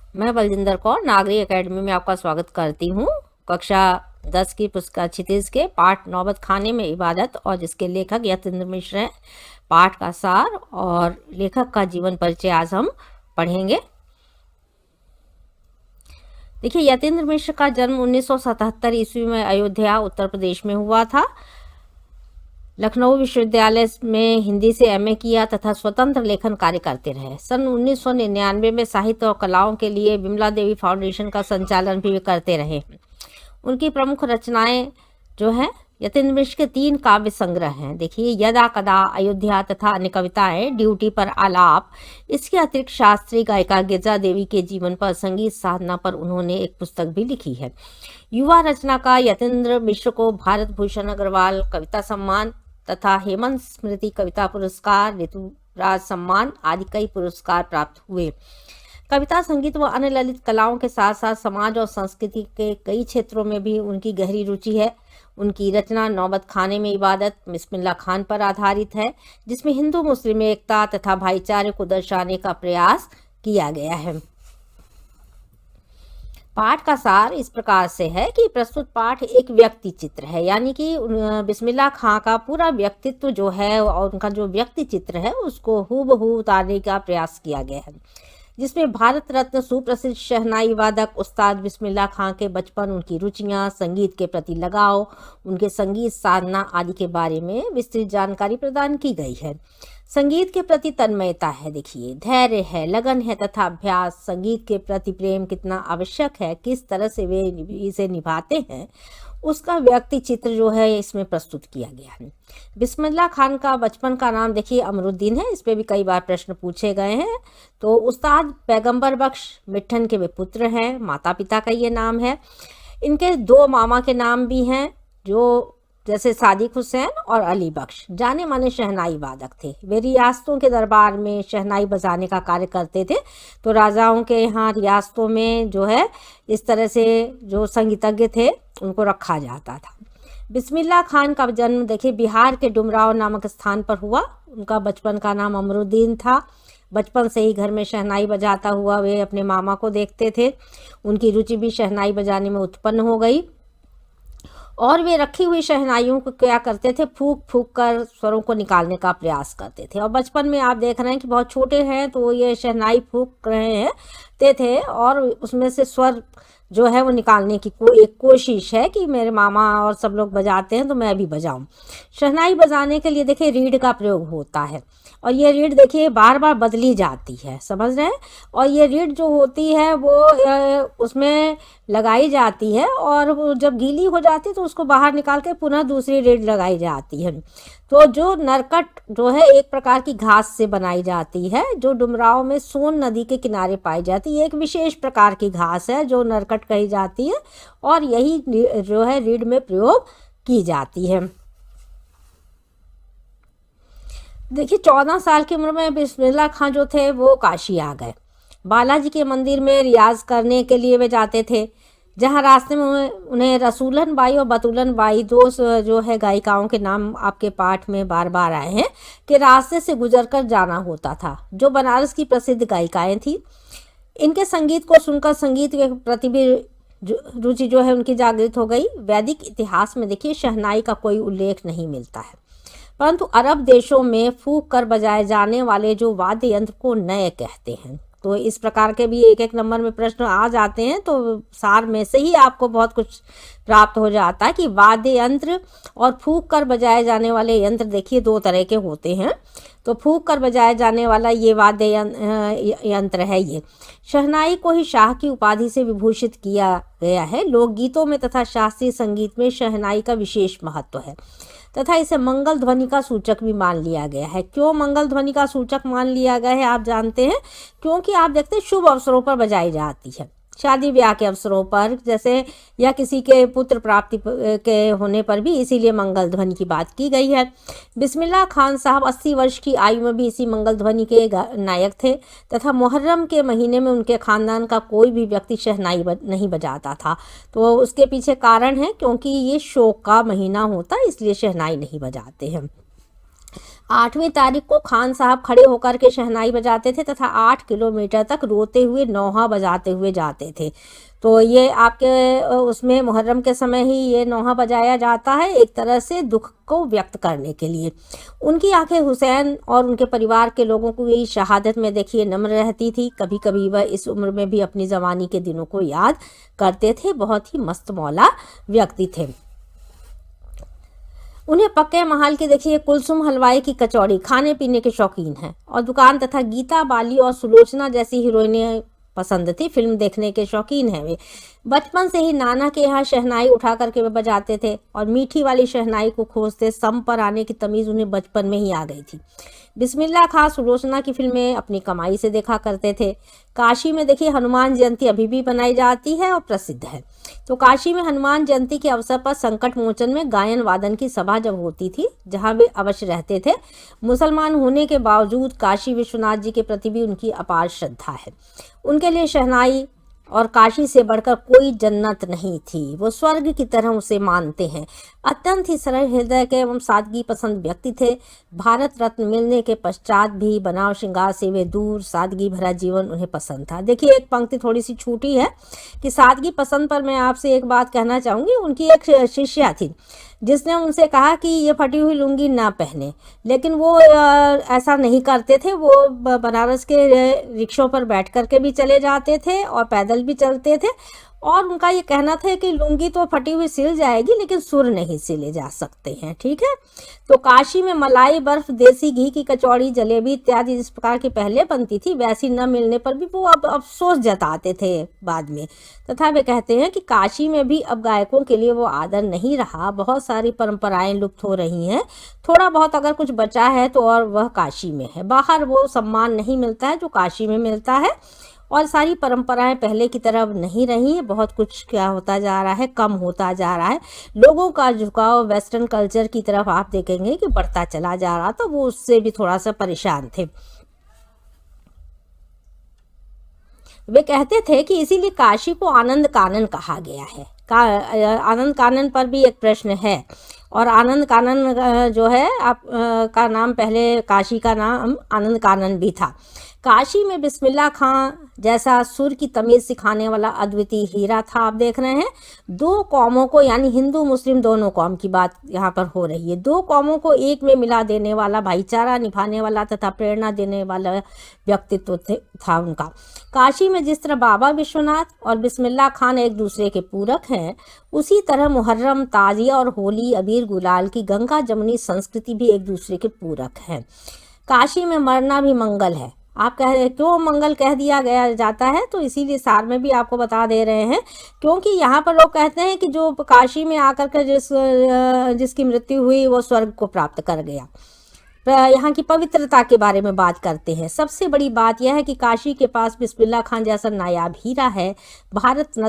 मैं बलजिंदर कौर नागरी एकेडमी में आपका स्वागत करती हूँ। कक्षा 10 की पुस्तक क्षितिज के पाठ नौबत खाने में इबादत और जिसके लेखक यतीन्द्र मिश्र हैं। पाठ का सार और लेखक का जीवन परिचय आज हम पढ़ेंगे। देखिए, यतीन्द्र मिश्र का जन्म 1977 ईस्वी में अयोध्या उत्तर प्रदेश में हुआ था। लखनऊ विश्वविद्यालय में हिंदी से एमए किया तथा स्वतंत्र लेखन कार्य करते रहे। सन 1999 में साहित्य और कलाओं के लिए विमला देवी फाउंडेशन का संचालन भी करते रहे। उनकी प्रमुख रचनाएं जो हैं, यतीन्द्र मिश्र के 3 काव्य संग्रह हैं। देखिए, यदा कदा, अयोध्या तथा अन्य कविताएं, ड्यूटी पर आलाप। इसके अतिरिक्त शास्त्रीय गायिका गिरजा देवी के जीवन पर, संगीत साधना पर उन्होंने एक पुस्तक भी लिखी है। युवा रचनाकार यतीन्द्र मिश्र को भारत भूषण अग्रवाल कविता सम्मान तथा हेमंत स्मृति कविता पुरस्कार, ऋतुराज सम्मान आदि कई पुरस्कार प्राप्त हुए। कविता, संगीत व अन्य ललित कलाओं के साथ साथ समाज और संस्कृति के कई क्षेत्रों में भी उनकी गहरी रुचि है। उनकी रचना नौबत खाने में इबादत बिस्मिल्लाह खान पर आधारित है, जिसमें हिंदू मुस्लिम एकता तथा भाईचारे को दर्शाने का प्रयास किया गया है। पाठ का सार इस प्रकार से है कि प्रस्तुत पाठ एक व्यक्ति चित्र है, यानी कि बिस्मिल्लाह खां का पूरा व्यक्तित्व जो है और उनका जो व्यक्ति चित्र है उसको हूबहू उतारने का प्रयास किया गया है, जिसमें भारत रत्न सुप्रसिद्ध शहनाई वादक उस्ताद बिस्मिल्लाह खां के बचपन, उनकी रुचियां, संगीत के प्रति लगाव, उनके संगीत साधना आदि के बारे में विस्तृत जानकारी प्रदान की गई है। संगीत के प्रति तन्मयता है, देखिए, धैर्य है, लगन है तथा अभ्यास। संगीत के प्रति प्रेम कितना आवश्यक है, किस तरह से वे इसे निभाते हैं, उसका व्यक्ति चित्र जो है इसमें प्रस्तुत किया गया है। बिस्मिल्लाह खान का बचपन का नाम देखिए अमरुद्दीन है। इस पे भी कई बार प्रश्न पूछे गए हैं। तो उस्ताद पैगंबर बख्श मिट्ठन के वे पुत्र हैं। माता पिता का ये नाम है। इनके 2 मामा के नाम भी हैं, जो जैसे सादिक हुसैन और अली बख्श जाने माने शहनाई वादक थे। वे रियासतों के दरबार में शहनाई बजाने का कार्य करते थे। तो राजाओं के यहाँ रियासतों में जो है इस तरह से जो संगीतज्ञ थे उनको रखा जाता था। बिस्मिल्लाह खान का जन्म देखिए बिहार के डुमराव नामक स्थान पर हुआ। उनका बचपन का नाम अमरुद्दीन था। बचपन से ही घर में शहनाई बजाता हुआ वे अपने मामा को देखते थे। उनकी रुचि भी शहनाई बजाने में उत्पन्न हो गई और वे रखी हुई शहनाइयों को क्या करते थे, फूंक फूंक कर स्वरों को निकालने का प्रयास करते थे। और बचपन में आप देख रहे हैं कि बहुत छोटे हैं तो ये शहनाई फूंक रहे हैं थे और उसमें से स्वर जो है वो निकालने की एक कोशिश है कि मेरे मामा और सब लोग बजाते हैं तो मैं भी बजाऊं। शहनाई बजाने के लिए देखिए रीढ़ का प्रयोग होता है और ये रीढ़ देखिए बार बार बदली जाती है, समझ रहे हैं। और ये रीढ़ जो होती है वो उसमें लगाई जाती है और वो जब गीली हो जाती है तो उसको बाहर निकाल के पुनः दूसरी रीढ़ लगाई जाती है। तो जो नरकट जो है एक प्रकार की घास से बनाई जाती है, जो डुमराव में सोन नदी के किनारे पाई जाती है। एक विशेष प्रकार की घास है जो नरकट कही जाती है और यही जो है रीढ़ में प्रयोग की जाती है। देखिए, 14 साल की उम्र में बिस्मिल्लाह खां जो थे वो काशी आ गए। बालाजी के मंदिर में रियाज करने के लिए वे जाते थे, जहां रास्ते में उन्हें रसूलन बाई और बतूलन बाई 2 जो है गायिकाओं के नाम आपके पाठ में बार बार आए हैं कि रास्ते से गुजरकर जाना होता था, जो बनारस की प्रसिद्ध गायिकाएं थी। इनके संगीत को सुनकर संगीत के प्रति भी रुचि जो है उनकी जागृत हो गई। वैदिक इतिहास में देखिए शहनाई का कोई उल्लेख नहीं मिलता है, परंतु अरब देशों में फूंक कर बजाए जाने वाले जो वाद्य यंत्र को नए कहते हैं। तो इस प्रकार के भी एक नंबर में प्रश्न आ जाते हैं, तो सार में से ही आपको बहुत कुछ प्राप्त हो जाता है कि वाद्य यंत्र और फूंक कर बजाए जाने वाले यंत्र देखिए 2 तरह के होते हैं। तो फूंक कर बजाए जाने वाला ये वाद्य यंत्र है। ये शहनाई को ही शाह की उपाधि से विभूषित किया गया है। लोकगीतों में तथा शास्त्रीय संगीत में शहनाई का विशेष महत्व है तथा इसे मंगल ध्वनि का सूचक भी मान लिया गया है। क्यों मंगल ध्वनि का सूचक मान लिया गया है आप जानते हैं? क्योंकि आप देखते हैं शुभ अवसरों पर बजाई जाती है, शादी ब्याह के अवसरों पर जैसे, या किसी के पुत्र प्राप्ति के होने पर भी इसीलिए मंगल ध्वनि की बात की गई है। बिस्मिल्लाह खान साहब 80 वर्ष की आयु में भी इसी मंगल ध्वनि के नायक थे तथा मुहर्रम के महीने में उनके खानदान का कोई भी व्यक्ति शहनाई नहीं बजाता था। तो उसके पीछे कारण है क्योंकि ये शोक का महीना होता है, इसलिए शहनाई नहीं बजाते हैं। 8वीं तारीख को खान साहब खड़े होकर के शहनाई बजाते थे तथा 8 किलोमीटर तक रोते हुए नौहा बजाते हुए जाते थे। तो ये आपके उसमें मुहर्रम के समय ही ये नौहा बजाया जाता है, एक तरह से दुख को व्यक्त करने के लिए। उनकी आंखें हुसैन और उनके परिवार के लोगों को यही शहादत में देखिए नम्र रहती थी। कभी कभी वह इस उम्र में भी अपनी जवानी के दिनों को याद करते थे। बहुत ही मस्त मौला व्यक्ति थे। उन्हें पक्के महाल की देखिए कुलसुम हलवाई की कचौड़ी खाने पीने के शौकीन हैं और दुकान तथा गीता बाली और सुलोचना जैसी हीरोइनें पसंद थी। फिल्म देखने के शौकीन हैं वे। बचपन से ही नाना के यहाँ शहनाई उठा करके वे बजाते थे और मीठी वाली शहनाई को खोजते सम पर आने की तमीज़ उन्हें बचपन में ही आ गई थी। बिस्मिल्लाह खां सुलोचना की फिल्में अपनी कमाई से देखा करते थे। काशी में देखिए हनुमान जयंती अभी भी बनाई जाती है और प्रसिद्ध है। तो काशी में हनुमान जयंती के अवसर पर संकट मोचन में गायन वादन की सभा जब होती थी, जहां वे अवश्य रहते थे। मुसलमान होने के बावजूद काशी विश्वनाथ जी के प्रति भी उनकी अपार श्रद्धा है। उनके लिए शहनाई और काशी से बढ़कर कोई जन्नत नहीं थी। वो स्वर्ग की तरह उसे मानते हैं। अत्यंत ही सरल हृदय के एवं सादगी पसंद व्यक्ति थे। भारत रत्न मिलने के पश्चात भी बनाव श्रृंगार से वे दूर, सादगी भरा जीवन उन्हें पसंद था। देखिए एक पंक्ति थोड़ी सी छूटी है कि सादगी पसंद पर मैं आपसे एक बात कहना चाहूँगी। उनकी एक शिष्या थी जिसने उनसे कहा कि ये फटी हुई लुंगी ना पहने, लेकिन वो ऐसा नहीं करते थे। वो बनारस के रिक्शों पर बैठ करके भी चले जाते थे और पैदल भी चलते थे और उनका ये कहना था कि लुंगी तो फटी हुई सिल जाएगी लेकिन सुर नहीं सिले जा सकते हैं। ठीक है। तो काशी में मलाई, बर्फ, देसी घी की कचौड़ी, जलेबी इत्यादि जिस प्रकार की पहले बनती थी वैसी न मिलने पर भी वो अब अफसोस जताते थे बाद में। तथा वे कहते हैं कि काशी में भी अब गायकों के लिए वो आदर नहीं रहा। बहुत सारी परंपराएं लुप्त हो रही हैं। थोड़ा बहुत अगर कुछ बचा है तो और वह काशी में है। बाहर वो सम्मान नहीं मिलता है जो काशी में मिलता है और सारी परंपराएं पहले की तरह नहीं रही है। बहुत कुछ क्या होता जा रहा है, कम होता जा रहा है। लोगों का झुकाव वेस्टर्न कल्चर की तरफ आप देखेंगे कि बढ़ता चला जा रहा, तो वो उससे भी थोड़ा सा परेशान थे। वे कहते थे कि इसीलिए काशी को आनंद कानन कहा गया है। आनंद कानन पर भी एक प्रश्न है और आनंद कानन जो है आप का नाम पहले काशी का नाम आनंद कानन भी था। काशी में बिस्मिल्लाह खां जैसा सुर की तमीज़ सिखाने वाला अद्वितीय हीरा था। आप देख रहे हैं दो कौमों को, यानी हिंदू मुस्लिम दोनों कौम की बात यहाँ पर हो रही है, दो कौमों को एक में मिला देने वाला, भाईचारा निभाने वाला तथा प्रेरणा देने वाला व्यक्तित्व था उनका। काशी में जिस तरह बाबा विश्वनाथ और बिस्मिल्लाह खान एक दूसरे के पूरक हैं, उसी तरह मुहर्रम, ताजिया और होली, अबीर गुलाल की गंगा जमुनी संस्कृति भी एक दूसरे के पूरक हैं। काशी में मरना भी मंगल है। आप कह रहे क्यों मंगल कह दिया गया जाता है, तो इसीलिए सार में भी आपको बता दे रहे हैं, क्योंकि यहाँ पर लोग कहते हैं कि जो काशी में आकर के जिसकी मृत्यु हुई वो स्वर्ग को प्राप्त कर गया। यहाँ की पवित्रता के बारे में बात करते हैं। सबसे बड़ी बात यह है कि काशी के पास बिस्मिल्लाह खान जैसा नायाब हीरा है। भारत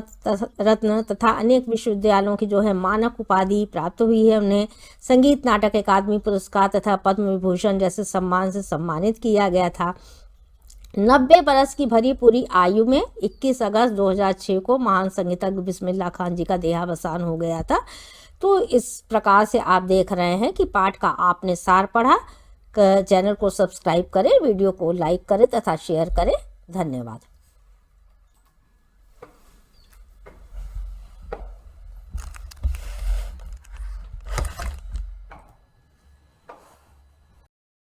रत्न तथा अनेक विश्वविद्यालयों की जो है मानक उपाधि प्राप्त हुई है उन्हें। संगीत नाटक अकादमी पुरस्कार तथा पद्म विभूषण जैसे सम्मान से सम्मानित किया गया था। 90 बरस की भरी पूरी आयु में 21 अगस्त 2006 को महान संगीतज्ञ बिस्मिल्लाह खान जी का देहावसान हो गया था। तो इस प्रकार से आप देख रहे हैं कि पाठ का आपने सार पढ़ा। चैनल को सब्सक्राइब करें, वीडियो को लाइक करें तथा शेयर करें। धन्यवाद।